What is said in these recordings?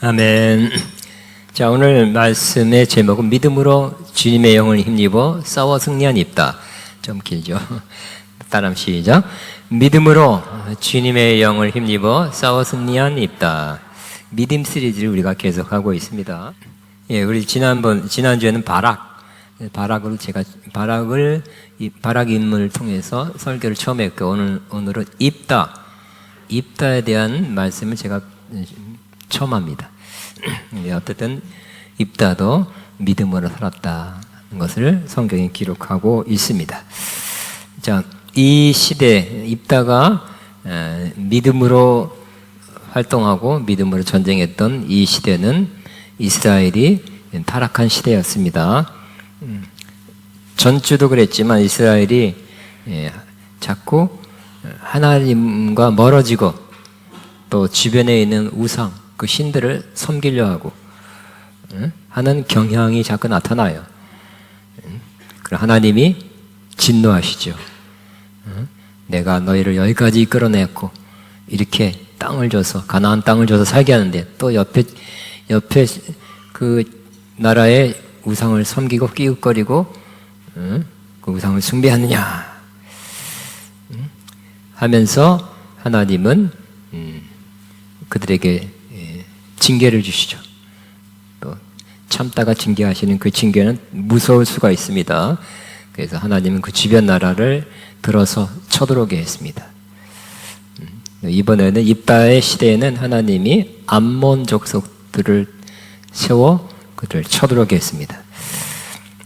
아멘. 자, 오늘 말씀의 제목은 믿음으로 주님의 영을 힘입어 싸워 승리한 입다. 좀 길죠? 따라하면 시작. 믿음으로 주님의 영을 힘입어 싸워 승리한 입다. 믿음 시리즈를 우리가 계속하고 있습니다. 예, 우리 지난주에는 바락 인물을 통해서 설교를 처음 했고, 오늘은 입다에 대한 말씀을 제가 처음 합니다. 어쨌든 입다도 믿음으로 살았다는 것을 성경에 기록하고 있습니다. 자, 이 시대 입다가 믿음으로 활동하고 믿음으로 전쟁했던 이 시대는 이스라엘이 타락한 시대였습니다. 전주도 그랬지만 이스라엘이 자꾸 하나님과 멀어지고 또 주변에 있는 우상, 그 신들을 섬기려 하고 하는 경향이 자꾸 나타나요. 그럼 하나님이 진노하시죠. 내가 너희를 여기까지 이끌어냈고 이렇게 땅을 줘서 가나안 땅을 줘서 살게 하는데 또 옆에 그 나라의 우상을 섬기고 끼웃거리고 그 우상을 숭배하느냐 하면서 하나님은 그들에게 징계를 주시죠. 또 참다가 징계하시는 그 징계는 무서울 수가 있습니다. 그래서 하나님은 그 주변 나라를 들어서 쳐들어오게 했습니다. 이번에는 입다의 시대에는 하나님이 암몬 족속들을 세워 그들을 쳐들어오게 했습니다.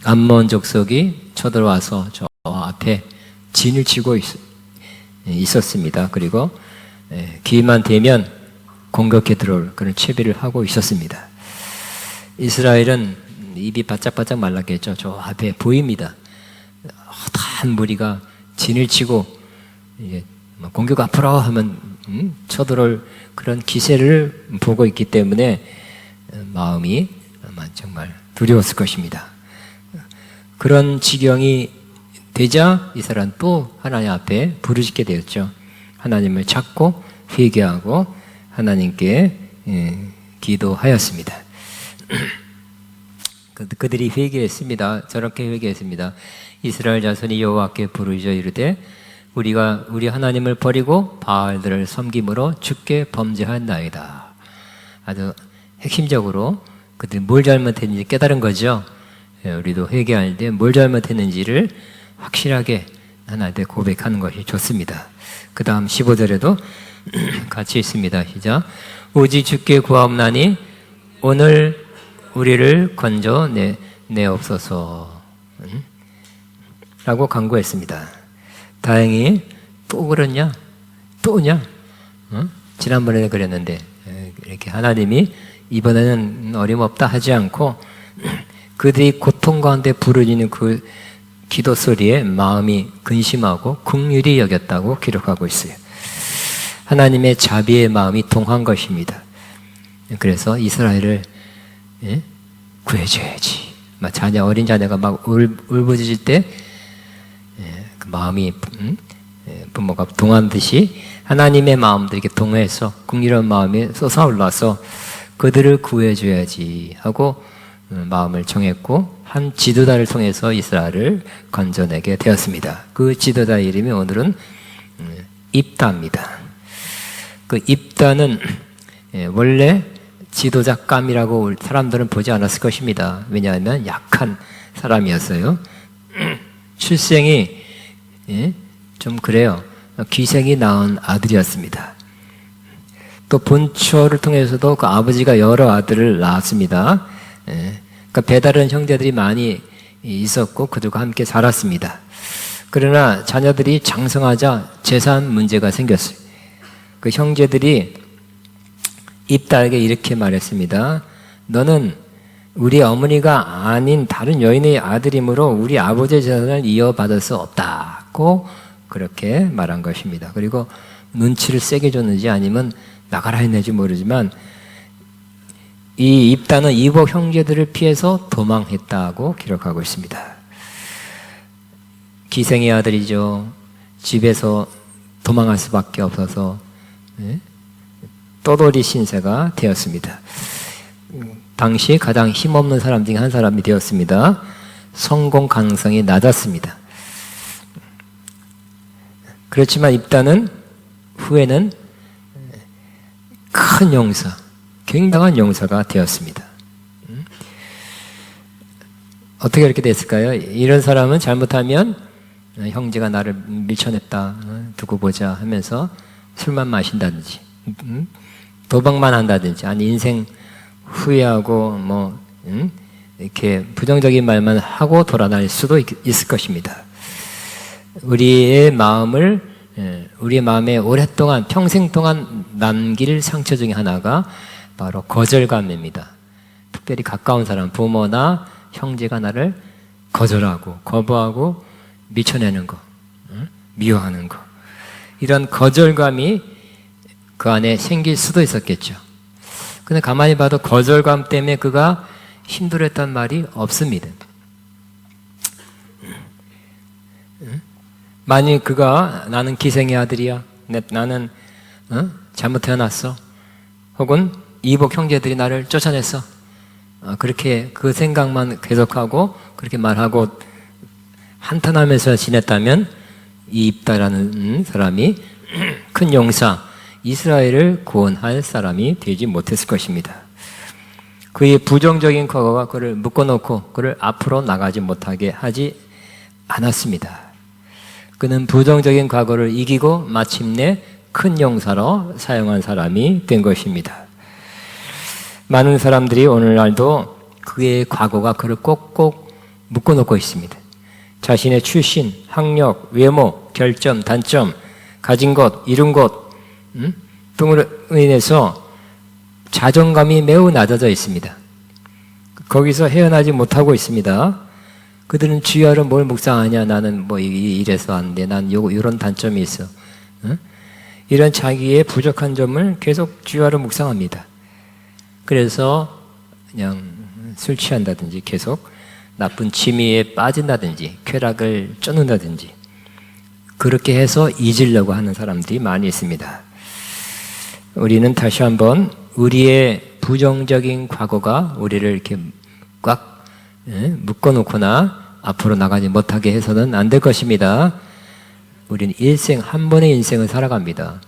암몬 족속이 쳐들어와서 저 앞에 진을 치고 있었습니다. 그리고 기회만 되면 공격해 들어올 그런 채비를 하고 있었습니다. 이스라엘은 입이 바짝바짝 말랐겠죠. 저 앞에 보입니다. 한 무리가 진을 치고 이제 공격 앞으로 하면 쳐들어올 그런 기세를 보고 있기 때문에 마음이 정말 두려웠을 것입니다. 그런 지경이 되자 이스라엘은 또 하나님 앞에 부르짖게 되었죠. 하나님을 찾고 회개하고 하나님께 기도하였습니다. 그들이 회개했습니다. 저렇게 회개했습니다. 이스라엘 자손이 여호와께 부르짖어 이르되 우리 하나님을 버리고 바알들을 섬김으로 주께 범죄하였나이다. 아주 핵심적으로 그들이 뭘 잘못했는지 깨달은 거죠. 우리도 회개할 때 뭘 잘못했는지를 확실하게 하나님께 고백하는 것이 좋습니다. 그 다음 15절에도 같이 있습니다. 시작. 오직 주께 구하옵나니 오늘 우리를 건져 내옵소서 라고 간구했습니다. 다행히 또 그러냐? 또냐? 지난번에는 그랬는데 이렇게 하나님이 이번에는 어림없다 하지 않고 그들이 고통 가운데 부르짖는 그 기도 소리에 마음이 근심하고 긍휼히 여겼다고 기록하고 있어요. 하나님의 자비의 마음이 동한 것입니다. 그래서 이스라엘을 구해줘야지. 어린 자녀가 막 울부짖을 때 그 마음이 부모가 동한 듯이 하나님의 마음도 이렇게 동해서 긍휼한 마음이 솟아올라서 그들을 구해줘야지 하고 마음을 정했고 한 지도자를 통해서 이스라엘을 건져내게 되었습니다. 그 지도자 이름이 오늘은 입다입니다. 그 입다는 원래 지도자감이라고 사람들은 보지 않았을 것입니다. 왜냐하면 약한 사람이었어요. 출생이 좀 그래요. 기생이 낳은 아들이었습니다. 또 본초를 통해서도 그 아버지가 여러 아들을 낳았습니다. 그러니까 배다른 형제들이 많이 있었고 그들과 함께 살았습니다. 그러나 자녀들이 장성하자 재산 문제가 생겼어요. 그 형제들이 입다에게 이렇게 말했습니다. 너는 우리 어머니가 아닌 다른 여인의 아들이므로 우리 아버지의 재산을 이어받을 수 없다고 그렇게 말한 것입니다. 그리고 눈치를 세게 줬는지 아니면 나가라 했는지 모르지만 이 입다는 이복 형제들을 피해서 도망했다고 기록하고 있습니다. 기생의 아들이죠. 집에서 도망할 수밖에 없어서 떠돌이 신세가 되었습니다. 당시 가장 힘없는 사람 중에 한 사람이 되었습니다. 성공 가능성이 낮았습니다. 그렇지만 입다는 후에는 큰 용사, 굉장한 용사가 되었습니다. 어떻게 이렇게 됐을까요? 이런 사람은 잘못하면 형제가 나를 밀쳐냈다, 두고 보자 하면서 술만 마신다든지 도박만 한다든지, 아니 인생 후회하고 이렇게 부정적인 말만 하고 돌아다닐 수도 있을 것입니다. 우리의 마음에 오랫동안 평생 동안 남길 상처 중에 하나가 바로 거절감입니다. 특별히 가까운 사람, 부모나 형제가 나를 거절하고 거부하고 미쳐내는 거, 미워하는 거, 이런 거절감이 그 안에 생길 수도 있었겠죠. 근데 가만히 봐도 거절감 때문에 그가 힘들었단 말이 없습니다. 만약 그가 나는 기생의 아들이야, 나는 잘못 태어났어, 혹은 이복 형제들이 나를 쫓아냈어, 그렇게 그 생각만 계속하고 그렇게 말하고 한탄하면서 지냈다면 이 입다라는 사람이 큰 용사, 이스라엘을 구원할 사람이 되지 못했을 것입니다. 그의 부정적인 과거가 그를 묶어놓고 그를 앞으로 나가지 못하게 하지 않았습니다. 그는 부정적인 과거를 이기고 마침내 큰 용사로 사용한 사람이 된 것입니다. 많은 사람들이 오늘날도 그의 과거가 그를 꼭꼭 묶어놓고 있습니다. 자신의 출신, 학력, 외모, 결점, 단점, 가진 것, 이룬 것 등으로 인해서 자존감이 매우 낮아져 있습니다. 거기서 헤어나지 못하고 있습니다. 그들은 주야로 뭘 묵상하냐, 나는 뭐 이래서 안 돼, 난 이런 단점이 있어, 이런 자기의 부족한 점을 계속 주야로 묵상합니다. 그래서 그냥 술 취한다든지, 계속 나쁜 취미에 빠진다든지, 쾌락을 쫓는다든지, 그렇게 해서 잊으려고 하는 사람들이 많이 있습니다. 우리는 다시 한번 우리의 부정적인 과거가 우리를 이렇게 꽉 묶어놓거나 앞으로 나가지 못하게 해서는 안 될 것입니다. 우리는 한 번의 인생을 살아갑니다.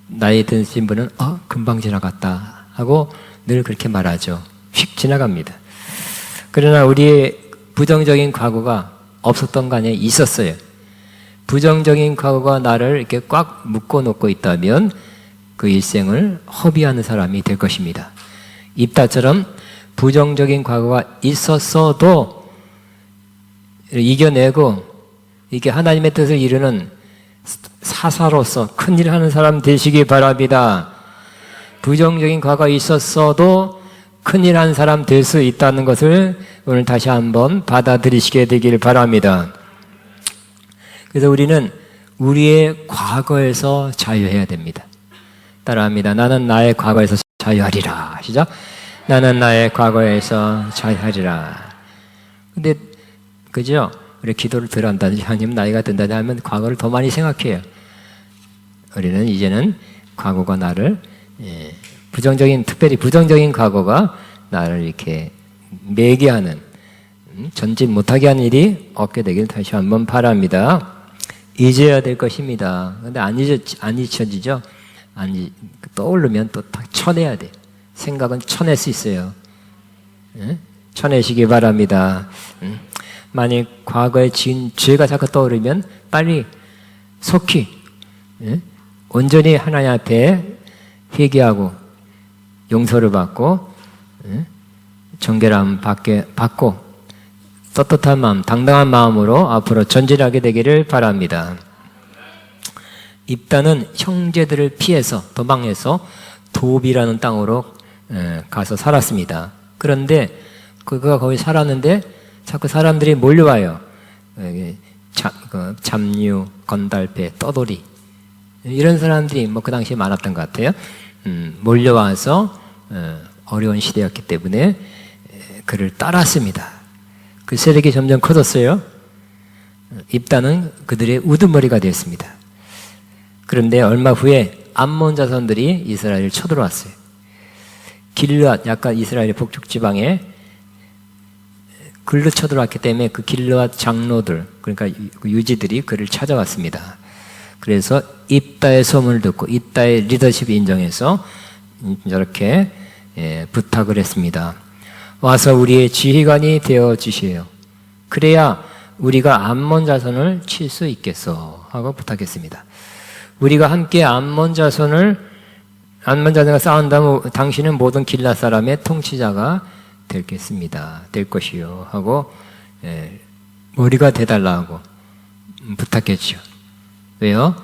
나이 드신 분은 금방 지나갔다 하고 늘 그렇게 말하죠. 휙 지나갑니다. 그러나 우리의 부정적인 과거가 없었던 거 아니에요? 있었어요. 부정적인 과거가 나를 이렇게 꽉 묶어놓고 있다면 그 일생을 허비하는 사람이 될 것입니다. 입다처럼 부정적인 과거가 있었어도 이겨내고 이게 하나님의 뜻을 이루는 사사로서 큰일 하는 사람 되시기 바랍니다. 부정적인 과거가 있었어도 큰일 하는 사람 될 수 있다는 것을 오늘 다시 한번 받아들이시게 되길 바랍니다. 그래서 우리는 우리의 과거에서 자유해야 됩니다. 따라합니다. 나는 나의 과거에서 자유하리라. 시작. 나는 나의 과거에서 자유하리라. 근데 그죠? 우리 기도를 덜 한다든지 아니면 나이가 든다든지 하면 과거를 더 많이 생각해요. 우리는 이제는 과거가 나를 특별히 부정적인 과거가 나를 이렇게 매게 하는, 전진 못하게 하는 일이 없게 되길 다시 한번 바랍니다. 잊어야 될 것입니다. 근데 안 잊혀지죠? 떠오르면 또 다 쳐내야 돼. 생각은 쳐낼 수 있어요. 쳐내시기 바랍니다. 만약 과거에 지은 죄가 자꾸 떠오르면 빨리 속히 온전히 하나님 앞에 회개하고 용서를 받고 정결함 받고 떳떳한 마음, 당당한 마음으로 앞으로 전진하게 되기를 바랍니다. 입다는 형제들을 피해서 도망해서 도비라는 땅으로 가서 살았습니다. 그런데 그가 거기 살았는데 자꾸 사람들이 몰려와요. 잡류, 건달배, 떠돌이, 이런 사람들이 그 당시에 많았던 것 같아요. 몰려와서 어려운 시대였기 때문에 그를 따랐습니다. 그 세력이 점점 커졌어요. 입다는 그들의 우두머리가 되었습니다. 그런데 얼마 후에 암몬 자손들이 이스라엘을 쳐들어왔어요. 길르앗, 약간 이스라엘의 북쪽 지방에 글로 쳐들어왔기 때문에 그 길르앗 장로들, 그러니까 유지들이 그를 찾아왔습니다. 그래서 입다의 소문을 듣고 입다의 리더십을 인정해서 저렇게 부탁을 했습니다. 와서 우리의 지휘관이 되어 주시오. 그래야 우리가 암몬 자손을 칠 수 있겠어 하고 부탁했습니다. 우리가 함께 암몬 자손과 싸운다면 당신은 모든 길라 사람의 통치자가 될 것이요 하고 머리가 돼달라고 부탁했죠. 왜요?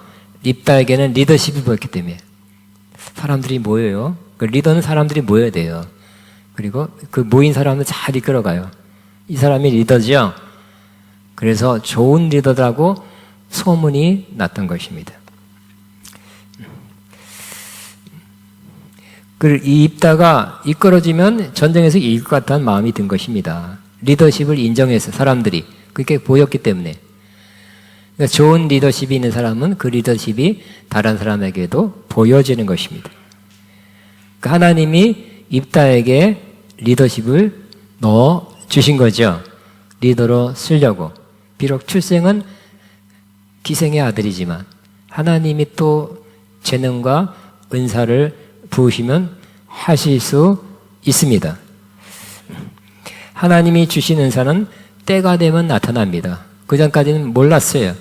입다에게는 리더십이 보였기 때문에 사람들이 모여요. 그 리더는 사람들이 모여야 돼요. 그리고 그 모인 사람을 잘 이끌어가요. 이 사람이 리더죠. 그래서 좋은 리더라고 소문이 났던 것입니다. 이 입다가 이끌어지면 전쟁에서 이길 것 같다는 마음이 든 것입니다. 리더십을 인정해서 사람들이 그렇게 보였기 때문에. 그러니까 좋은 리더십이 있는 사람은 그 리더십이 다른 사람에게도 보여지는 것입니다. 그러니까 하나님이 입다에게 리더십을 넣어 주신 거죠. 리더로 쓰려고. 비록 출생은 기생의 아들이지만 하나님이 또 재능과 은사를 부으시면 하실 수 있습니다. 하나님이 주신 은사는 때가 되면 나타납니다. 그 전까지는 몰랐어요.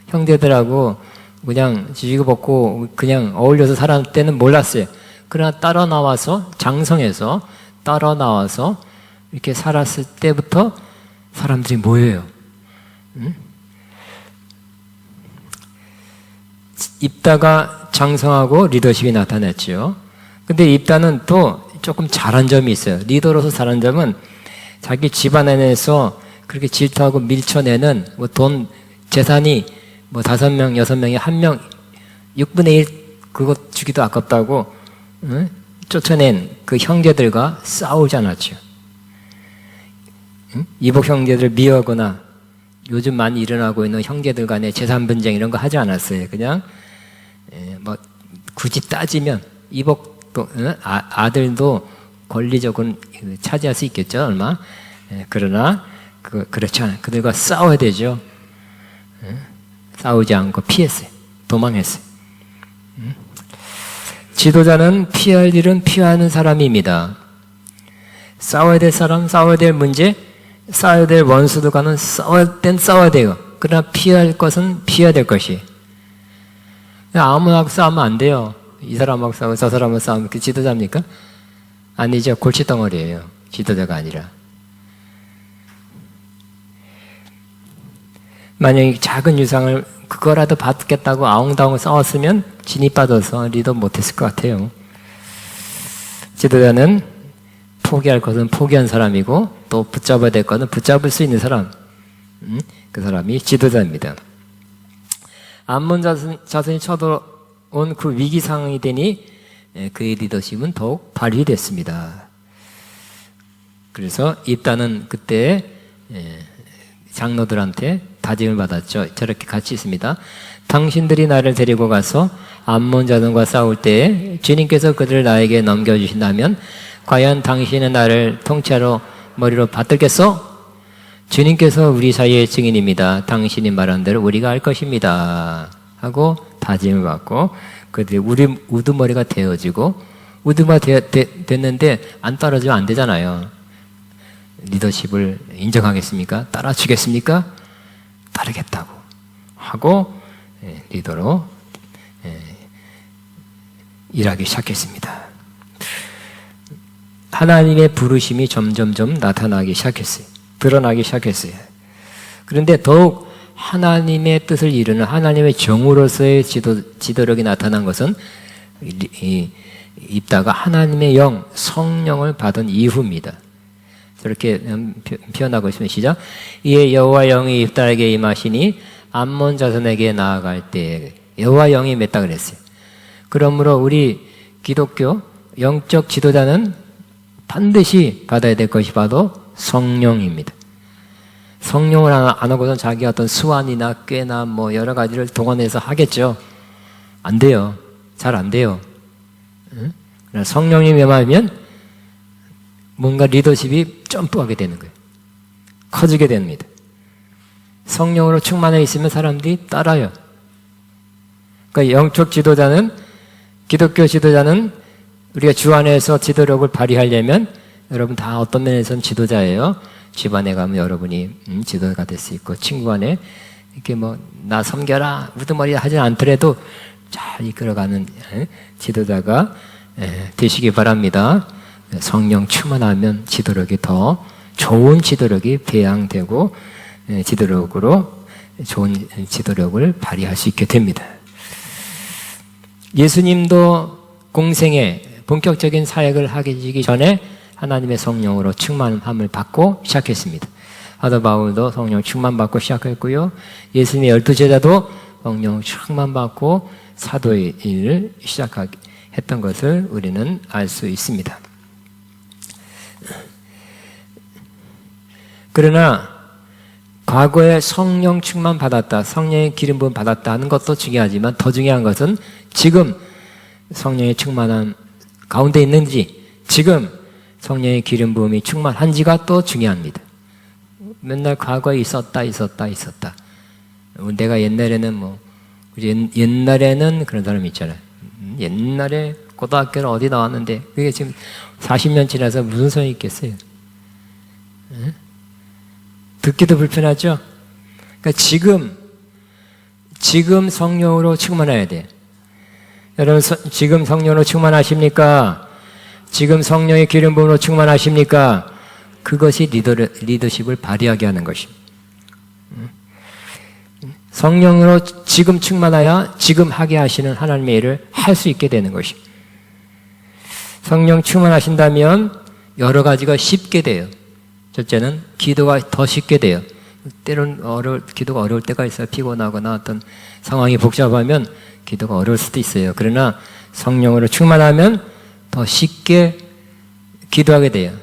형제들하고 그냥 지지고 볶고 그냥 어울려서 살았을 때는 몰랐어요. 그러나 따라 나와서 장성해서 따라 나와서 이렇게 살았을 때부터 사람들이 모여요. 입다가 장성하고 리더십이 나타났죠. 근데 입다는 또 조금 잘한 점이 있어요. 리더로서 잘한 점은 자기 집안 안에서 그렇게 질투하고 밀쳐내는 뭐 돈, 재산이 뭐 5명, 6명이 1명, 6분의 1 그거 주기도 아깝다고 쫓아낸 그 형제들과 싸우지 않았죠. 이복 형제들 미워하거나 요즘 많이 일어나고 있는 형제들 간의 재산 분쟁 이런 거 하지 않았어요. 그냥 뭐 굳이 따지면 이복도 아들도 권리적으로 차지할 수 있겠죠, 얼마. 그러나 그렇지 않아요. 그들과 싸워야 되죠. 싸우지 않고 피했어요. 도망했어요. 지도자는 피할 일은 피하는 사람입니다. 싸워야 될 사람, 싸워야 될 문제, 싸워야 될 원수들과는 싸워야 땐 싸워야 돼요. 그러나 피할 것은 피해야 될 것이. 아무나 싸우면 안 돼요. 이 사람하고 싸우고 저 사람하고 싸우면 그 지도자입니까? 아니죠. 골칫덩어리예요. 지도자가 아니라. 만약에 작은 유상을 그거라도 받겠다고 아웅다웅 싸웠으면 진이 빠져서 리더 못했을 것 같아요. 지도자는 포기할 것은 포기한 사람이고 또 붙잡아야 될 것은 붙잡을 수 있는 사람. 그 사람이 지도자입니다. 암몬 자손이 쳐들어온 그 위기 상황이 되니 그의 리더십은 더욱 발휘됐습니다. 그래서 입다는 그때 장로들한테 다짐을 받았죠. 저렇게 같이 있습니다. 당신들이 나를 데리고 가서 암몬 자손과 싸울 때에 주님께서 그들을 나에게 넘겨주신다면 과연 당신은 나를 통치하러 머리로 받들겠소? 주님께서 우리 사이의 증인입니다. 당신이 말한 대로 우리가 할 것입니다. 하고 다짐을 받고 그들이 우리 우두머리가 되어지고 우두머리가 됐는데 안 떨어지면 안 되잖아요. 리더십을 인정하겠습니까? 따라주겠습니까? 따르겠다고 하고 리더로 일하기 시작했습니다. 하나님의 부르심이 점점점 나타나기 시작했어요. 드러나기 시작했어요. 그런데 더욱 하나님의 뜻을 이루는 하나님의 정으로서의 지도력이 나타난 것은 입다가 하나님의 영, 성령을 받은 이후입니다. 저렇게 표현하고 있으면 시작. 이에 여호와 영이 입다에게 임하시니 암몬 자손에게 나아갈 때 여호와 영이 맺다 그랬어요. 그러므로 우리 기독교 영적 지도자는 반드시 받아야 될 것이 바로 성령입니다. 성령을 안 하고선 자기 어떤 수완이나 꾀나 뭐 여러 가지를 동원해서 하겠죠. 안 돼요. 잘 안 돼요. 성령이 임하면 뭔가 리더십이 점프하게 되는 거예요. 커지게 됩니다. 성령으로 충만해 있으면 사람들이 따라요. 그러니까 영적 지도자는, 기독교 지도자는 우리가 주 안에서 지도력을 발휘하려면 여러분 다 어떤 면에서는 지도자예요. 집안에 가면 여러분이 지도자가 될 수 있고, 친구 안에 이렇게 뭐 나 섬겨라 우두머리 하지 않더라도 잘 이끌어가는 지도자가 되시기 바랍니다. 성령 충만하면 지도력이 더 좋은 지도력이 배양되고 지도력으로 좋은 지도력을 발휘할 수 있게 됩니다. 예수님도 공생에 본격적인 사역을 하기 전에 하나님의 성령으로 충만함을 받고 시작했습니다. 사도 바울도 성령 충만받고 시작했고요. 예수님의 12제자도 성령 충만받고 사도의 일을 시작했던 것을 우리는 알 수 있습니다. 그러나 과거에 성령 충만 받았다, 성령의 기름 부음 받았다 하는 것도 중요하지만 더 중요한 것은 지금 성령의 충만함 가운데 있는지, 지금 성령의 기름 부음이 충만한지가 또 중요합니다. 맨날 과거에 있었다. 내가 옛날에는 옛날에는 그런 사람이 있잖아요. 옛날에 고등학교는 어디 나왔는데 그게 지금 40년 지나서 무슨 소용이 있겠어요? 듣기도 불편하죠? 그러니까 지금 성령으로 충만해야 돼. 여러분, 지금 성령으로 충만하십니까? 지금 성령의 기름 부음으로 충만하십니까? 그것이 리더십을 발휘하게 하는 것입니다. 성령으로 지금 충만하여 지금 하게 하시는 하나님의 일을 할 수 있게 되는 것입니다. 성령 충만하신다면 여러 가지가 쉽게 돼요. 첫째는 기도가 더 쉽게 돼요. 때론 기도가 어려울 때가 있어요. 피곤하거나 어떤 상황이 복잡하면 기도가 어려울 수도 있어요. 그러나 성령으로 충만하면 더 쉽게 기도하게 돼요.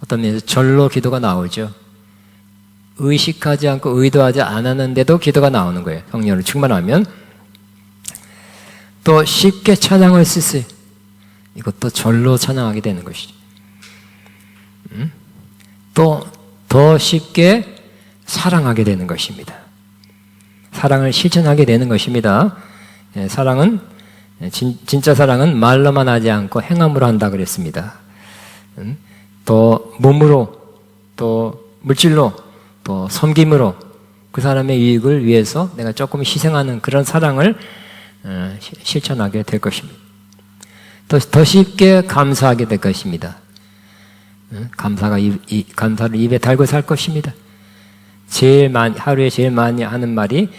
어떤 면에서 절로 기도가 나오죠. 의식하지 않고 의도하지 않았는데도 기도가 나오는 거예요. 성령으로 충만하면. 또 쉽게 찬양을 쓰세요. 이것도 절로 찬양하게 되는 것이죠. 또 더 쉽게 사랑하게 되는 것입니다. 사랑을 실천하게 되는 것입니다. 사랑은 진짜 사랑은 말로만 하지 않고 행함으로 한다 그랬습니다. 또 몸으로, 또 물질로, 또 섬김으로 그 사람의 이익을 위해서 내가 조금 희생하는 그런 사랑을 실천하게 될 것입니다. 더 쉽게 감사하게 될 것입니다. 감사를 입에 달고 살 것입니다. 하루에 제일 많이 하는 말이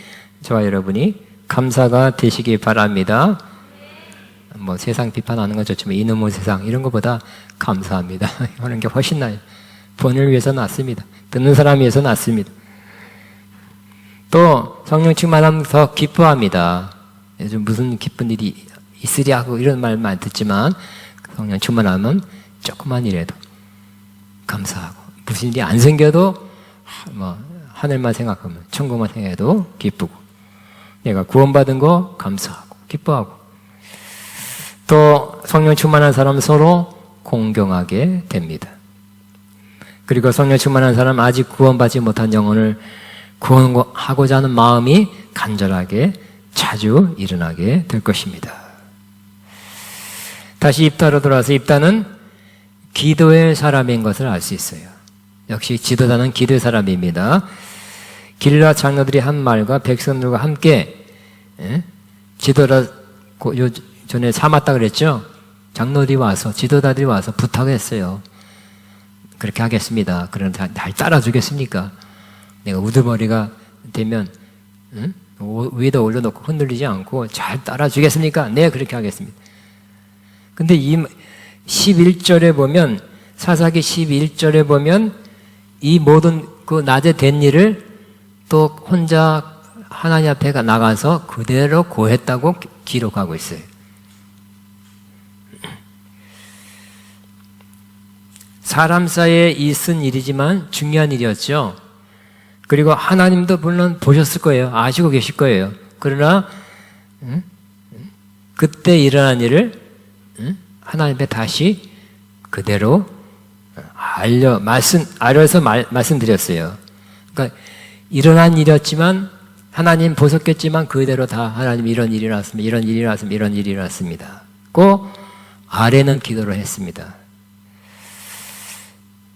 저와 여러분이 감사가 되시기 바랍니다. 뭐 세상 비판하는 건 좋지만 이놈의 세상 이런 것보다 감사합니다 하는 게 훨씬 나아요. 본을 위해서 낫습니다. 듣는 사람 위해서 낫습니다. 또 성령 충만하면 더 기뻐합니다. 요즘 무슨 기쁜 일이 있으리 하고 이런 말만 듣지만 성령 충만하면 조그만 일에도 감사하고, 무슨 일이 안 생겨도 하늘만 생각하면, 천국만 생각해도 기쁘고, 내가 구원받은 거 감사하고 기뻐하고, 또 성령 충만한 사람 서로 공경하게 됩니다. 그리고 성령 충만한 사람, 아직 구원받지 못한 영혼을 구원하고자 하는 마음이 간절하게 자주 일어나게 될 것입니다. 다시 입다로 돌아와서, 입다는 기도의 사람인 것을 알 수 있어요. 역시 지도자는 기도의 사람입니다. 길라 장로들이 한 말과 백성들과 함께 지도자 전에 삼았다 그랬죠. 장로들이 와서, 지도자들이 와서 부탁했어요. 그렇게 하겠습니다. 그런데 날 따라주겠습니까? 내가 우두머리가 되면 위에다 올려놓고 흔들리지 않고 잘 따라주겠습니까? 네, 그렇게 하겠습니다. 근데 이 11절에 보면, 사사기 11절에 보면 이 모든 그 낮에 된 일을 또 혼자 하나님 앞에 나가서 그대로 고했다고 기록하고 있어요. 사람 사이에 있은 일이지만 중요한 일이었죠. 그리고 하나님도 물론 보셨을 거예요. 아시고 계실 거예요. 그러나 그때 일어난 일을 하나님 앞에 다시 그대로 알려서 말씀드렸어요. 그러니까 일어난 일이었지만 하나님 보셨겠지만 그대로 다 하나님 이런 일이 일어났습니다. 이런 일이 일어났습니다. 이런 일이 일어났습니다. 고 아래는 기도를 했습니다.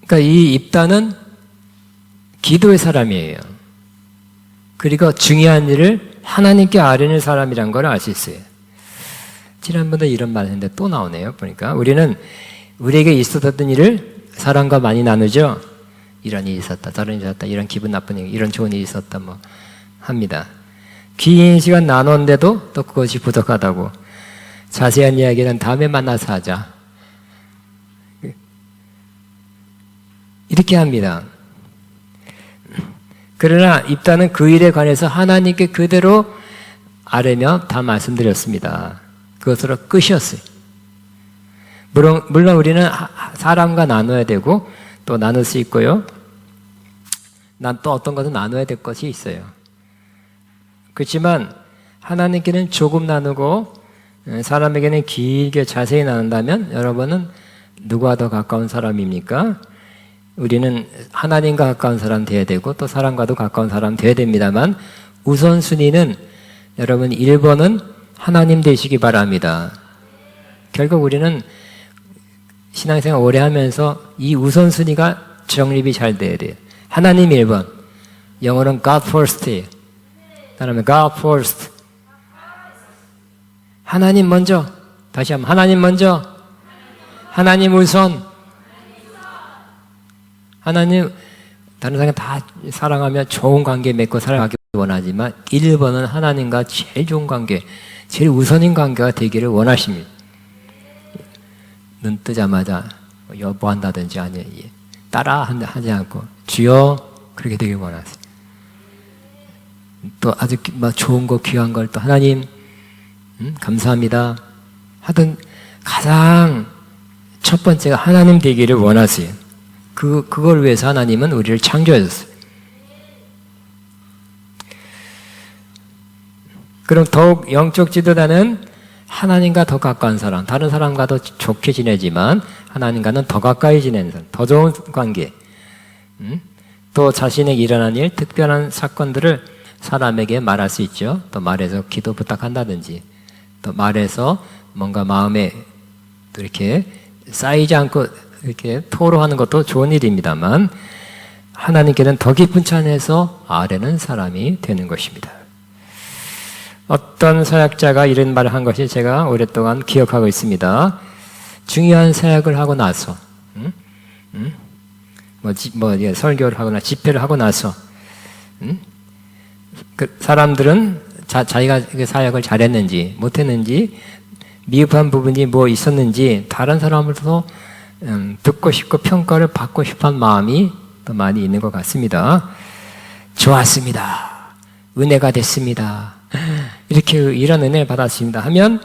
그러니까 이 입다는 기도의 사람이에요. 그리고 중요한 일을 하나님께 아뢰는 사람이란 걸 알 수 있어요. 지난번에 이런 말 했는데 또 나오네요. 보니까 우리에게 있었던 일을 사람과 많이 나누죠. 이런 일이 있었다, 저런 일이 있었다, 이런 기분 나쁜 일, 이런 좋은 일이 있었다 뭐 합니다. 긴 시간 나눴는데도 또 그것이 부족하다고. 자세한 이야기는 다음에 만나서 하자. 이렇게 합니다. 그러나 입다는 그 일에 관해서 하나님께 그대로 아뢰며 다 말씀드렸습니다. 그것으로 끝이었어요. 물론 우리는 사람과 나눠야 되고 또 나눌 수 있고요. 난 또 어떤 것은 나눠야 될 것이 있어요. 그렇지만 하나님께는 조금 나누고 사람에게는 길게 자세히 나눈다면 여러분은 누구와 더 가까운 사람입니까? 우리는 하나님과 가까운 사람 되어야 되고 또 사람과도 가까운 사람 되어야 됩니다만 우선순위는 여러분 1번은 하나님 되시기 바랍니다. 결국 우리는 신앙생활 오래 하면서 이 우선순위가 정립이 잘 돼야 돼요. 하나님 1번, 영어로는 God first예요. 다음에 God first. 하나님 먼저. 다시 한번 하나님 먼저. 하나님 우선. 하나님 다른 사람 다 사랑하며 좋은 관계 맺고 살아가기 원하지만 1번은 하나님과 제일 좋은 관계, 제일 우선인 관계가 되기를 원하십니다. 눈 뜨자마자 여보한다든지 아니 따라 하지 않고 주여 그렇게 되길 원하세요. 또 아주 좋은 거 귀한 걸 또 하나님 감사합니다 하던 가장 첫 번째가 하나님 되기를 원하세요. 그걸 위해서 하나님은 우리를 창조하셨어요. 그럼 더욱 영적 지도자는 하나님과 더 가까운 사람, 다른 사람과도 좋게 지내지만 하나님과는 더 가까이 지내는 사람, 더 좋은 관계. 또 자신에게 일어난 일, 특별한 사건들을 사람에게 말할 수 있죠. 또 말해서 기도 부탁한다든지 또 말해서 뭔가 마음에 또 이렇게 쌓이지 않고 이렇게 토로하는 것도 좋은 일입니다만 하나님께는 더 깊은 찬에서 아뢰는 사람이 되는 것입니다. 어떤 사역자가 이런 말을 한 것이 제가 오랫동안 기억하고 있습니다. 중요한 사역을 하고 나서 설교를 하거나 집회를 하고 나서 그 사람들은 자기가 그 사역을 잘했는지 못했는지 미흡한 부분이 뭐 있었는지 다른 사람으로서 듣고 싶고 평가를 받고 싶은 마음이 더 많이 있는 것 같습니다. 좋았습니다. 은혜가 됐습니다. 이렇게 이런 은혜를 받았습니다 하면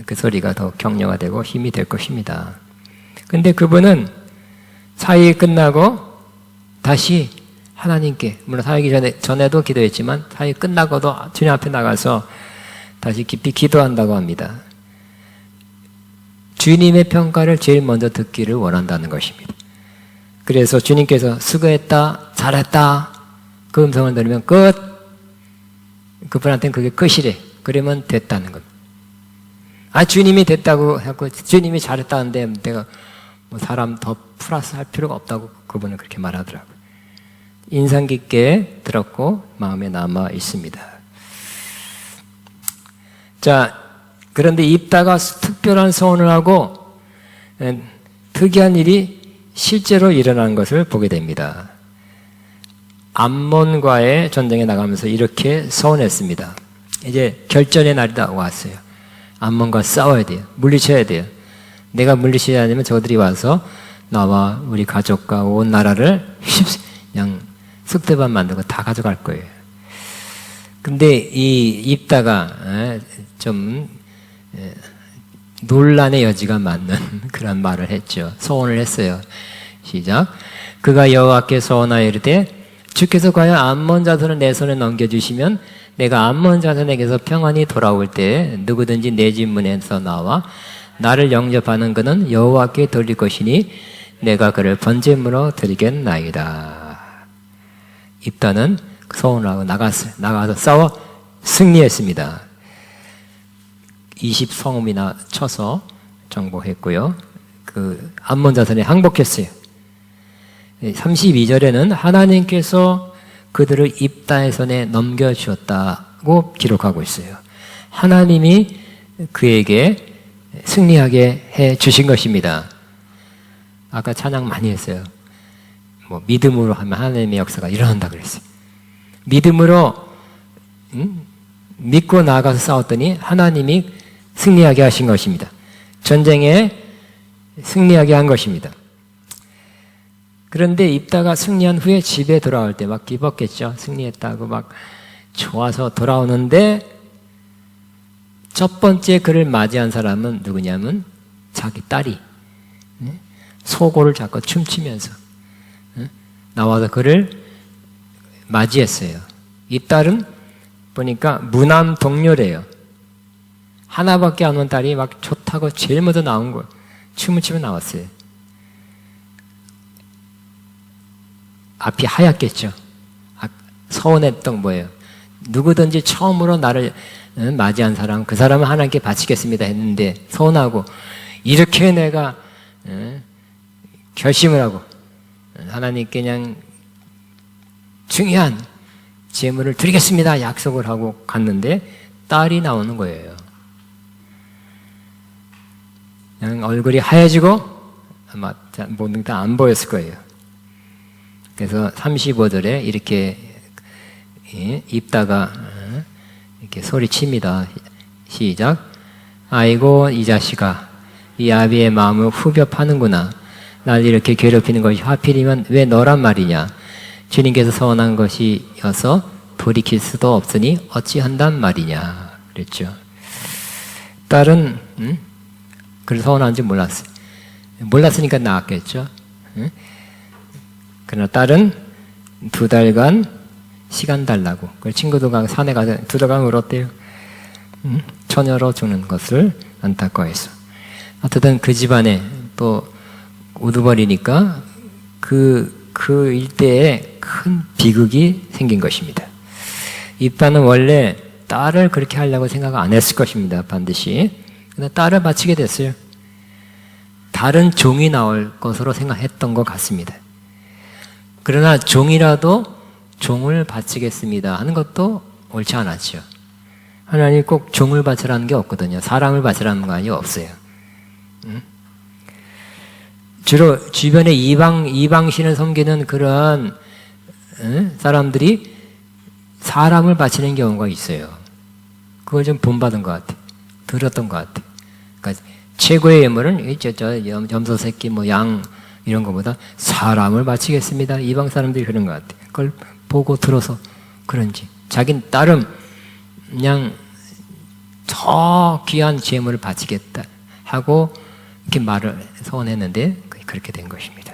그 소리가 더 격려가 되고 힘이 될 것입니다. 근데 그분은 사역이 끝나고 다시 하나님께, 물론 사역이 전에도 기도했지만 사역이 끝나고도 주님 앞에 나가서 다시 깊이 기도한다고 합니다. 주님의 평가를 제일 먼저 듣기를 원한다는 것입니다. 그래서 주님께서 수고했다, 잘했다 그 음성을 들으면 끝. 그분한테는 그게 끝이래. 그러면 됐다는 겁니다. 주님이 됐다고 하고 주님이 잘했다는데 내가 뭐 사람 더 플러스 할 필요가 없다고 그분은 그렇게 말하더라고요. 인상 깊게 들었고 마음에 남아 있습니다. 자, 그런데 입다가 특별한 소원을 하고 특이한 일이 실제로 일어난 것을 보게 됩니다. 암몬과의 전쟁에 나가면서 이렇게 서원했습니다. 이제 결전의 날이 왔어요. 암몬과 싸워야 돼요. 물리쳐야 돼요. 내가 물리치지 않으면 저들이 와서 나와 우리 가족과 온 나라를 그냥 쑥대밭 만들고 다 가져갈 거예요. 근데 이 입다가 좀 논란의 여지가 많는 그런 말을 했죠. 소원을 했어요. 시작. 그가 여호와께 소원하여 이르되 주께서 과연 암몬 자손을 내 손에 넘겨주시면 내가 암몬 자손에게서 평안히 돌아올 때 누구든지 내 집 문에서 나와 나를 영접하는 그는 여호와께 돌릴 것이니 내가 그를 번제물로 드리겠나이다. 입다는 서원을 하고 나가서 싸워 승리했습니다. 20성읍이나 쳐서 정복했고요. 그 암몬 자손에 항복했어요. 32절에는 하나님께서 그들을 입다의 손에 넘겨주었다고 기록하고 있어요. 하나님이 그에게 승리하게 해 주신 것입니다. 아까 찬양 많이 했어요. 뭐 믿음으로 하면 하나님의 역사가 일어난다 그랬어요. 믿음으로 믿고 나아가서 싸웠더니 하나님이 승리하게 하신 것입니다. 전쟁에 승리하게 한 것입니다. 그런데 입다가 승리한 후에 집에 돌아올 때 막 기뻤겠죠. 승리했다고 막 좋아서 돌아오는데 첫 번째 그를 맞이한 사람은 누구냐면 자기 딸이 소고를 잡고 춤추면서 나와서 그를 맞이했어요. 이 딸은 보니까 무남 동료래요. 하나밖에 안 온 딸이 막 좋다고 제일 먼저 나온 거예요. 춤을 추며 나왔어요. 앞이 하얗겠죠. 서운했던 뭐예요? 누구든지 처음으로 나를 맞이한 사람, 그 사람은 하나님께 바치겠습니다 했는데 서운하고 이렇게 내가 결심을 하고 하나님께 그냥 중요한 제물을 드리겠습니다 약속을 하고 갔는데 딸이 나오는 거예요. 그냥 얼굴이 하얘지고 아마 모든 게 다 안 보였을 거예요. 그래서 35절에 이렇게 입다가 이렇게 소리칩니다. 시작. 아이고 이 자식아, 이 아비의 마음을 후벼 파는구나. 날 이렇게 괴롭히는 것이 하필이면 왜 너란 말이냐. 주님께서 서원한 것이어서 돌이킬 수도 없으니 어찌한단 말이냐 그랬죠. 딸은 그걸 서원한지 몰랐어요. 몰랐으니까 나왔겠죠. 그러나 딸은 2달간 시간 달라고 그 친구들과 산에 가서 2달간 울었대요. 처녀로 주는 것을 안타까워해서. 어쨌든 그 집안에 또 우두머리니까 그 일대에 큰 비극이 생긴 것입니다. 입다는 원래 딸을 그렇게 하려고 생각 안 했을 것입니다. 반드시. 그러나 딸을 바치게 됐어요. 다른 종이 나올 것으로 생각했던 것 같습니다. 그러나 종이라도 종을 바치겠습니다 하는 것도 옳지 않았죠. 하나님 꼭 종을 바치라는 게 없거든요. 사람을 바치라는 거 아니요 없어요. 주로 주변에 이방신을 섬기는 그런 사람들이 사람을 바치는 경우가 있어요. 그걸 좀 본받은 것 같아요. 들었던 것 같아요. 그러니까 최고의 예물은 염소 새끼, 뭐 양 이런 것보다 사람을 바치겠습니다. 이방 사람들이 그런 것 같아요. 그걸 보고 들어서 그런지 자기는 따름 그냥 더 귀한 제물을 바치겠다 하고 이렇게 말을 서원했는데 그렇게 된 것입니다.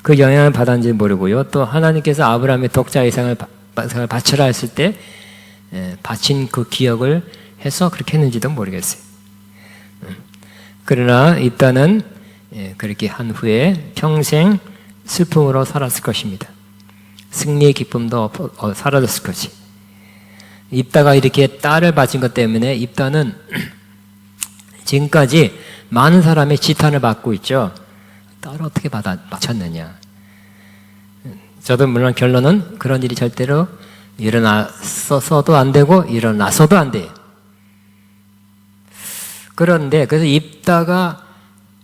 그 영향을 받았는지 모르고요. 또 하나님께서 아브라함의 독자 이상을 바쳐라 했을 때 바친 그 기억을 해서 그렇게 했는지도 모르겠어요. 그러나 입다는 그렇게 한 후에 평생 슬픔으로 살았을 것입니다. 승리의 기쁨도 사라졌을 것이. 입다가 이렇게 딸을 바친 것 때문에 입다는 지금까지 많은 사람의 지탄을 받고 있죠. 딸을 어떻게 바쳤느냐. 저도 물론 결론은 그런 일이 절대로 일어났어도 안 되고 일어나서도 안 돼요. 그런데 그래서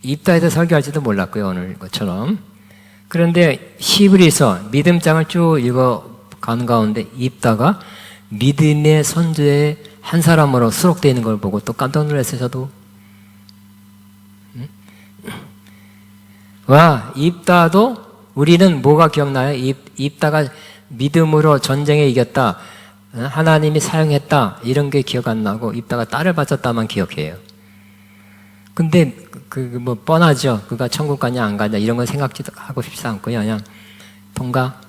입다에서 설교할지도 몰랐고요. 오늘 것처럼. 그런데 히브리서 믿음장을 쭉 읽어가는 가운데 입다가 믿음의 선조의 한 사람으로 수록되어 있는 걸 보고 또 깜짝 놀랐어요. 저도. 와, 입다도 우리는 뭐가 기억나요? 입다가 믿음으로 전쟁에 이겼다. 하나님이 사용했다. 이런 게 기억 안 나고 입다가 딸을 바쳤다만 기억해요. 근데 뭐 뻔하죠. 그가 천국 가냐 안 가냐 이런 건 생각지도 하고 싶지 않고요. 그냥 통과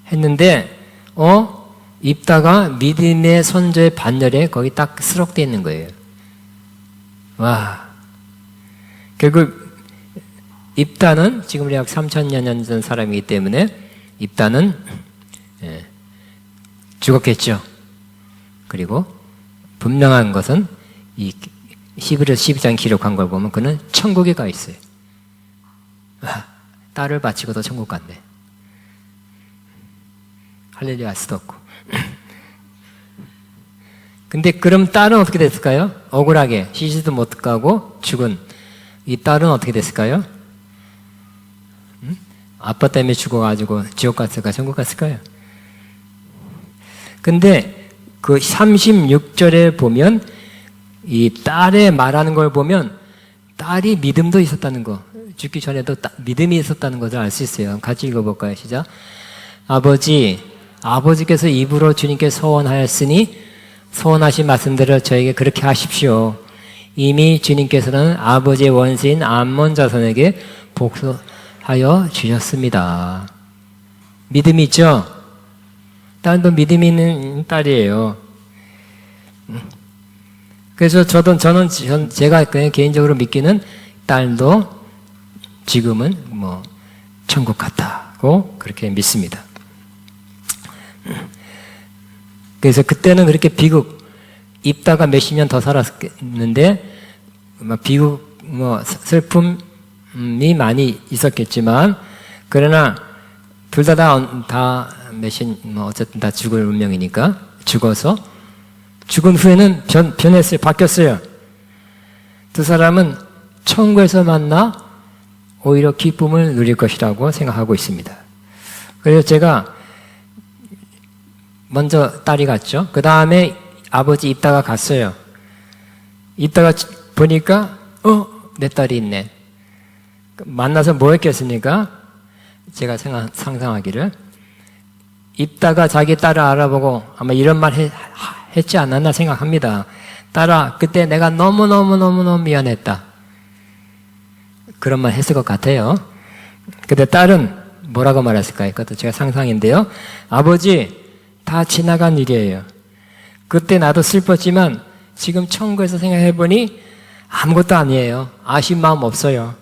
했는데 입다가 믿음의 선조의 반열에 거기 딱 수록되어 있는 거예요. 와, 결국 입다는 지금 약 3,000년 전 사람이기 때문에 입다는 죽었겠죠. 그리고 분명한 것은 이 히브리서 12장 기록한 걸 보면 그는 천국에 가 있어요. 딸을 바치고도 천국 갔네. 할렐루야 할 수도 없고. 근데 그럼 딸은 어떻게 됐을까요? 억울하게 시집도 못 가고 죽은 이 딸은 어떻게 됐을까요? 아빠 때문에 죽어가지고 지옥 갔을까 천국 갔을까요? 근데 그 36절에 보면 이 딸의 말하는 걸 보면 딸이 믿음도 있었다는 거, 죽기 전에도 믿음이 있었다는 것을 알 수 있어요. 같이 읽어볼까요? 시작. 아버지께서 입으로 주님께 소원하였으니 소원하신 말씀대로 저에게 그렇게 하십시오. 이미 주님께서는 아버지의 원수인 암몬 자손에게 복수하여 주셨습니다. 믿음이 있죠? 딸도 믿음이 있는 딸이에요. 그래서 제가 그냥 개인적으로 믿기는 딸도 지금은 뭐 천국 같다고 그렇게 믿습니다. 그래서 그때는 그렇게 비극, 입다가 몇십 년 더 살았는데 비극, 슬픔이 많이 있었겠지만 그러나 둘 다 어쨌든 다 죽을 운명이니까 죽어서 죽은 후에는 변했어요. 바뀌었어요. 두 사람은 천국에서 만나 오히려 기쁨을 누릴 것이라고 생각하고 있습니다. 그래서 제가 먼저 딸이 갔죠. 그 다음에 아버지 입다가 갔어요. 입다가 보니까 내 딸이 있네. 만나서 뭐 했겠습니까? 제가 상상하기를 입다가 자기 딸을 알아보고 아마 이런 말 했지 않았나 생각합니다. 딸아, 그때 내가 너무너무 미안했다. 그런 말 했을 것 같아요. 근데 딸은 뭐라고 말했을까요? 그것도 제가 상상인데요. 아버지, 다 지나간 일이에요. 그때 나도 슬펐지만 지금 천국에서 생각해보니 아무것도 아니에요. 아쉬운 마음 없어요.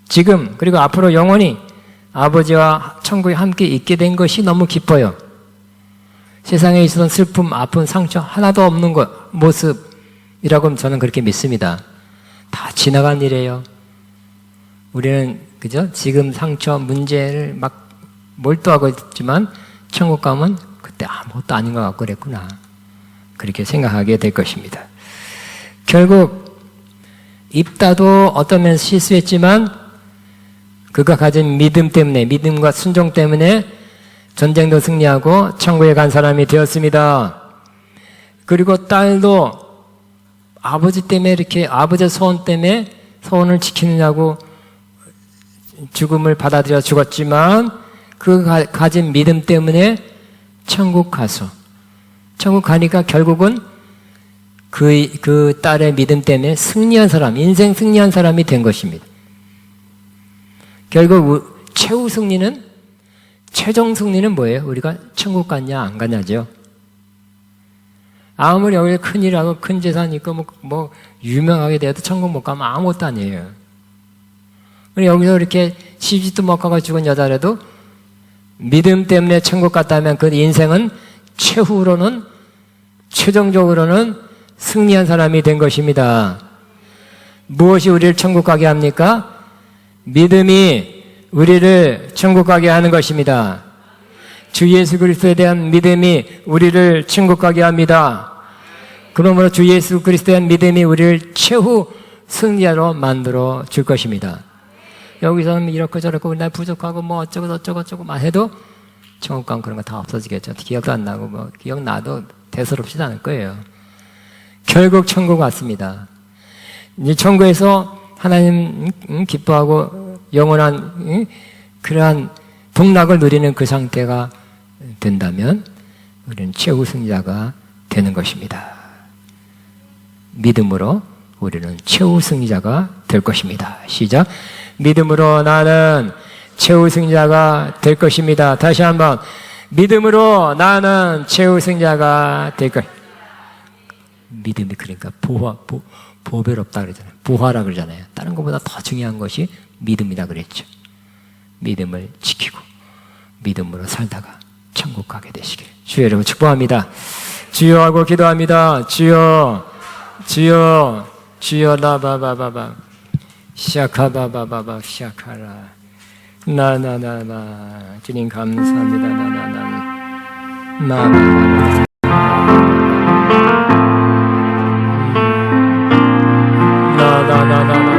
지금 그리고 앞으로 영원히 아버지와 천국에 함께 있게 된 것이 너무 기뻐요. 세상에 있었던 슬픔, 아픈 상처 하나도 없는 모습이라고 저는 그렇게 믿습니다. 다 지나간 일이에요. 우리는 그죠? 지금 상처, 문제를 막 몰두하고 있지만 천국 가면 그때 아무것도 아닌 것 같고 그랬구나. 그렇게 생각하게 될 것입니다. 결국 입다도 어떤 면에서 실수했지만 그가 가진 믿음 때문에, 믿음과 순종 때문에 전쟁도 승리하고 천국에 간 사람이 되었습니다. 그리고 딸도 아버지 때문에 이렇게 아버지의 소원 때문에 소원을 지키느냐고 죽음을 받아들여 죽었지만 그 가진 믿음 때문에 천국 가니까 결국은 그 딸의 믿음 때문에 승리한 사람, 인생 승리한 사람이 된 것입니다. 결국 최종 승리는 뭐예요? 우리가 천국 갔냐 안 갔냐죠. 아무리 여기 큰일하고 큰 재산 있고 뭐 유명하게 돼도 천국 못 가면 아무것도 아니에요. 여기서 이렇게 시집도 못 가고 죽은 여자라도 믿음 때문에 천국 갔다면 그 인생은 최종적으로는 승리한 사람이 된 것입니다. 무엇이 우리를 천국 가게 합니까? 믿음이 우리를 천국 가게 하는 것입니다. 주 예수 그리스도에 대한 믿음이 우리를 천국 가게 합니다. 그러므로 주 예수 그리스도에 대한 믿음이 우리를 최후 승리자로 만들어 줄 것입니다. 여기서는 이렇게 저렇게 나 부족하고 뭐 어쩌고 막 해도 천국 가면 그런 거 다 없어지겠죠. 기억도 안 나고 뭐 기억나도 대수롭지도 않을 거예요. 결국 천국 왔습니다. 이제 천국에서 하나님 기뻐하고 영원한 그러한 복락을 누리는 그 상태가 된다면 우리는 최후 승리자가 되는 것입니다. 믿음으로 우리는 최후 승리자가 될 것입니다. 시작. 믿음으로 나는 최후 승리자가 될 것입니다. 다시 한번 믿음으로 나는 최후 승리자가 될 것. 믿음이 그러니까 보배롭다 그러잖아요. 부하라 그러잖아요. 다른 것보다 더 중요한 것이 믿음이다 그랬죠. 믿음을 지키고 믿음으로 살다가 천국 가게 되시길 주여 여러분 축복합니다. 주여 하고 기도합니다. 주여 주여 주여 라바바바바 시아카바바바바 시아카라 나나나나 주님 감사합니다. 나나나 나나나나나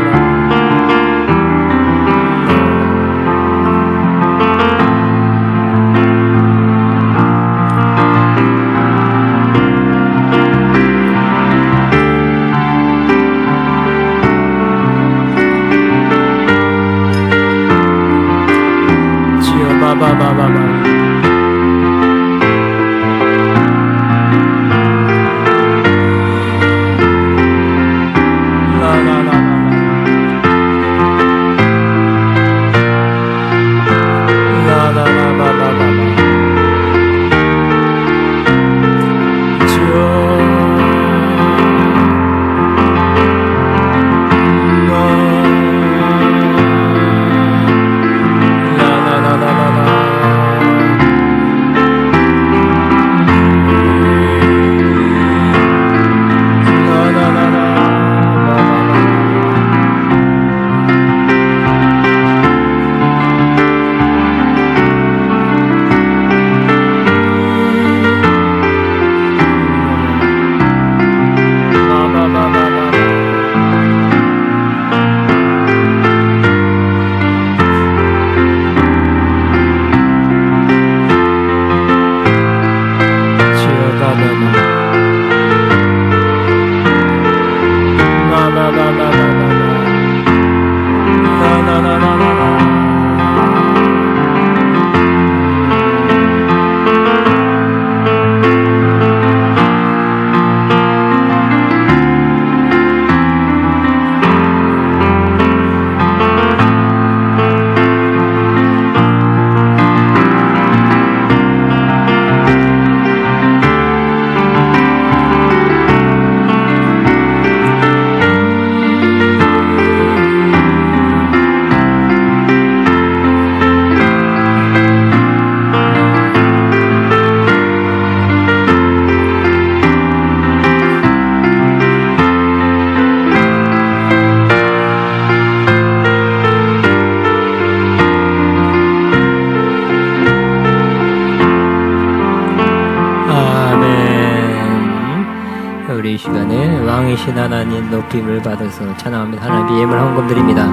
우리 이 시간에 왕이신 하나님 높임을 받아서 찬양합니다. 하나님의 예물 헌금 드립니다.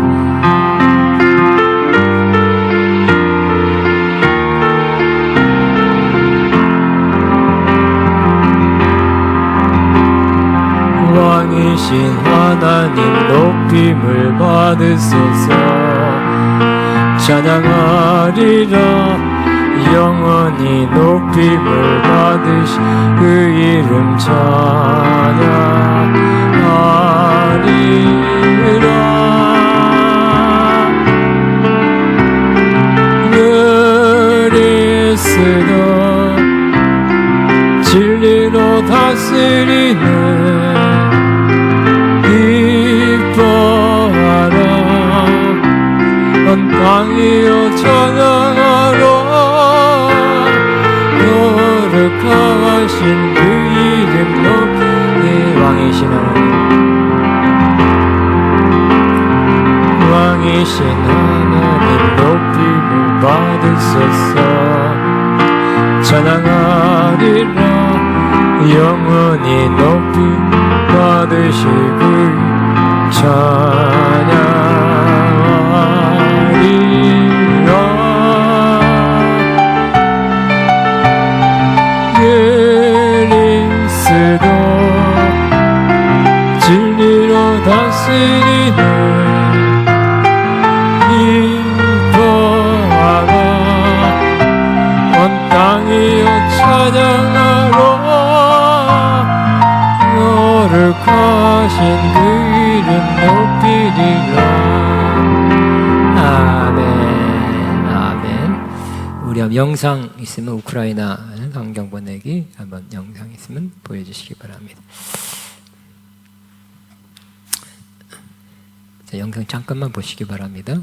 왕이신 하나님 높임을 받으소서. 찬양하리라 영원히 높임을 받으신 그 이름 찬양하리라. 그리스도 진리로 다스리는 기뻐하라. 온 땅이여 찬양하라. 거룩하신 그 이름 높이 왕이신 하나님, 왕이신 하나님 높임을 받으소서. 찬양하리라 영원히 높임 받으시고 찬양하리라. 그리스도 진리로 다스리는 기뻐하라. 온 땅이여 찬양하라. 거룩하신 그 이름 높이리라. 아멘 아멘. 우리 영상 있으면 우크라이나 강경 보내기 한번 영상 있으면 보여주시기 바랍니다. 자, 영상 잠깐만 보시기 바랍니다.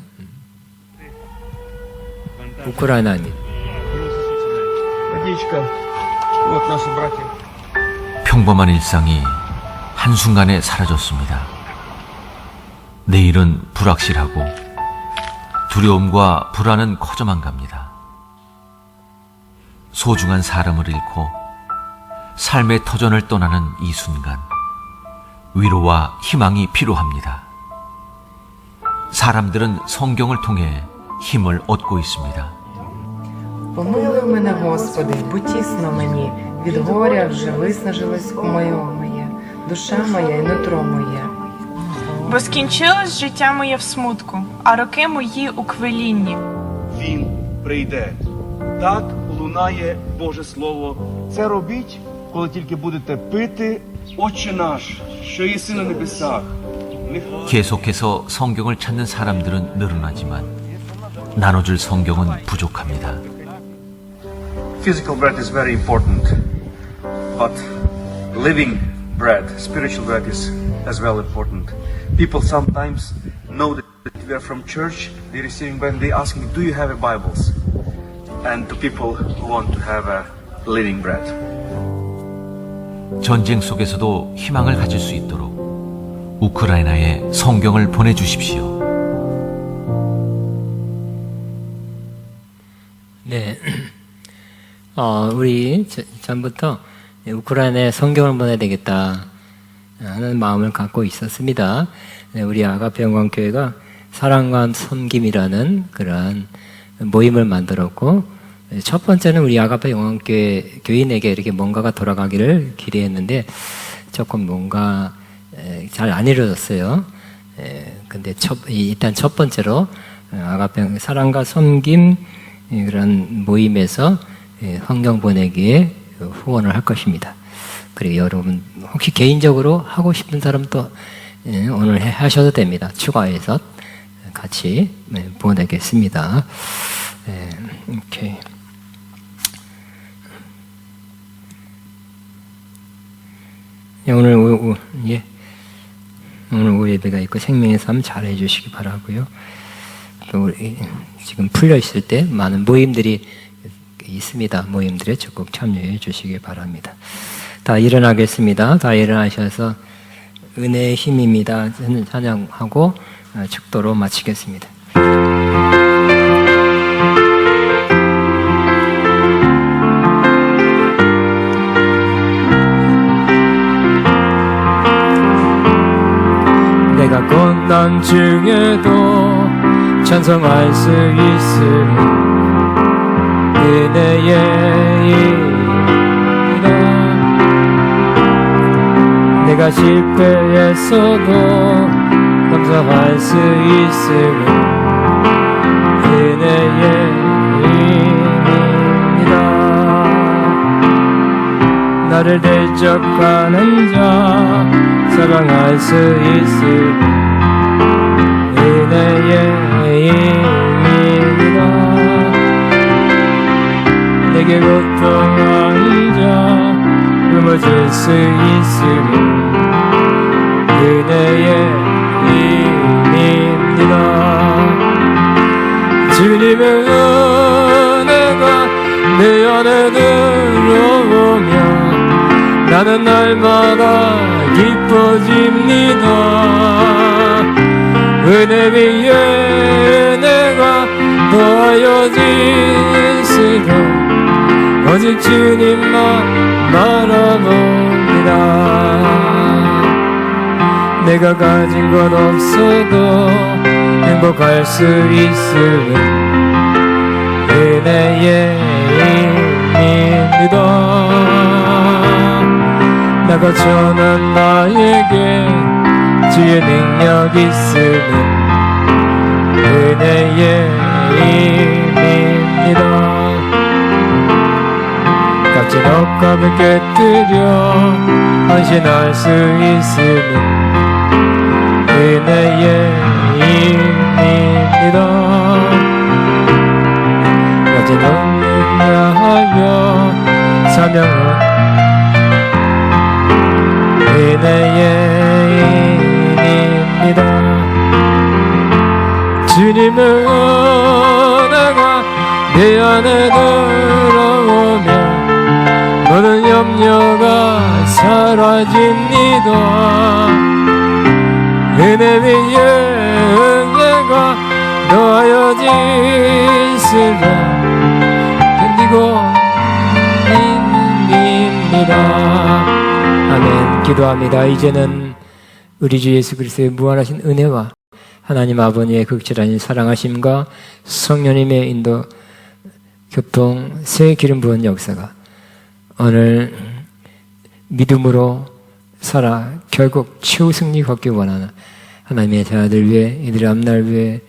우크라이나입니다. 평범한 일상이 한순간에 사라졌습니다. 내일은 불확실하고 두려움과 불안은 커져만 갑니다. 소중한 사람을 잃고 삶의 터전을 떠나는 이 순간, 위로와 희망이 필요합니다. 사람들은 성경을 통해 힘을 얻고 있습니다. Помилуй мене, Господи, бо тісно мені, від горя вже виснажилось моє, душа моя і нутро моє. Бо скінчилось життя моє в смутку, а роки мої у квилінні. Він прийде. Так лунає Боже Слово. Це робіть, коли тільки будете пити, Отче наш, що єси на небесах. 계속해서 성경을 찾는 사람들은 늘어나지만 나눠줄 성경은 부족합니다. Physical bread is very important, but living bread, spiritual bread is as well important. People sometimes know that we are from church, they're receiving bread, and they ask me, do you have a Bibles? And to people who want to have a living bread. 전쟁 속에서도 희망을 가질 수 있도록 우크라이나에 성경을 보내주십시오. 네, 우리 전부터 우크라이나에 성경을 보내야 되겠다 하는 마음을 갖고 있었습니다. 우리 아가페 영광교회가 사랑과 섬김이라는 그러한 모임을 만들었고, 첫 번째는 우리 아가페 영광교회 교인에게 이렇게 뭔가가 돌아가기를 기대했는데 조금 뭔가 잘 안 이루어졌어요. 근데 일단 첫 번째로 아가페 사랑과 섬김 그런 모임에서 성경 보내기에 후원을 할 것입니다. 그리고 여러분 혹시 개인적으로 하고 싶은 사람도 오늘 하셔도 됩니다. 추가해서 같이 보내겠습니다. 오케이. 오늘 오후 예배가 있고 생명의 삶 잘 해주시기 바라고요. 또 우리 지금 풀려 있을 때 많은 모임들이 있습니다. 모임들에 적극 참여해 주시기 바랍니다. 다 일어나겠습니다. 다 일어나셔서 은혜의 힘입니다. 찬양하고 축도로 마치겠습니다. 내가 고난 중에도 찬송할 수 있음은 은혜의 일이라. 내가 실패했어도 감사할 수 있음은 은혜의 일이라. 나를 대적하는 자 사랑할 수 있음은 은혜의 힘이라. 내게 고통하는 자 품어줄 수 있음은 은혜의 힘입니다. 주님의 은혜가 내 안에 들어오면 나는 날마다 기뻐집니다. 은혜 위에 은혜가 더하여질수록 오직 주님만 바라봅니다. 내가 가진 것 없어도 행복할 수 있음은 은혜의 힘입니다. 나가 전한 나에게 주의 능력 있음은 은혜의 힘입니다. 값진 억압을 깨뜨려 헌신할 수 있음은 은혜의 힘입니다. 값진 억압을 하여 사명을 은혜의 힘입니다. 주님의 은혜가 내 안에 들어오면 모든 염려가 사라집니다. 은혜 위에 은혜가 더하여질수록 견디고 힘입니다. 아멘. 기도합니다. 이제는 우리 주 예수 그리스도의 무한하신 은혜와 하나님 아버지의 극진하신 사랑하심과 성령님의 인도 교통 새 기름 부은 역사가 오늘 믿음으로 살아 결국 최후 승리 걷기 원하는 하나님의 자녀들 위해 이들의 앞날 위해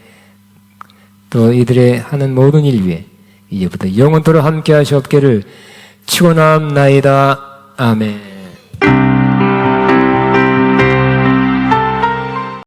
또 이들의 하는 모든 일 위해 이제부터 영원토록 함께 하시옵기를 축원합나이다. 아멘.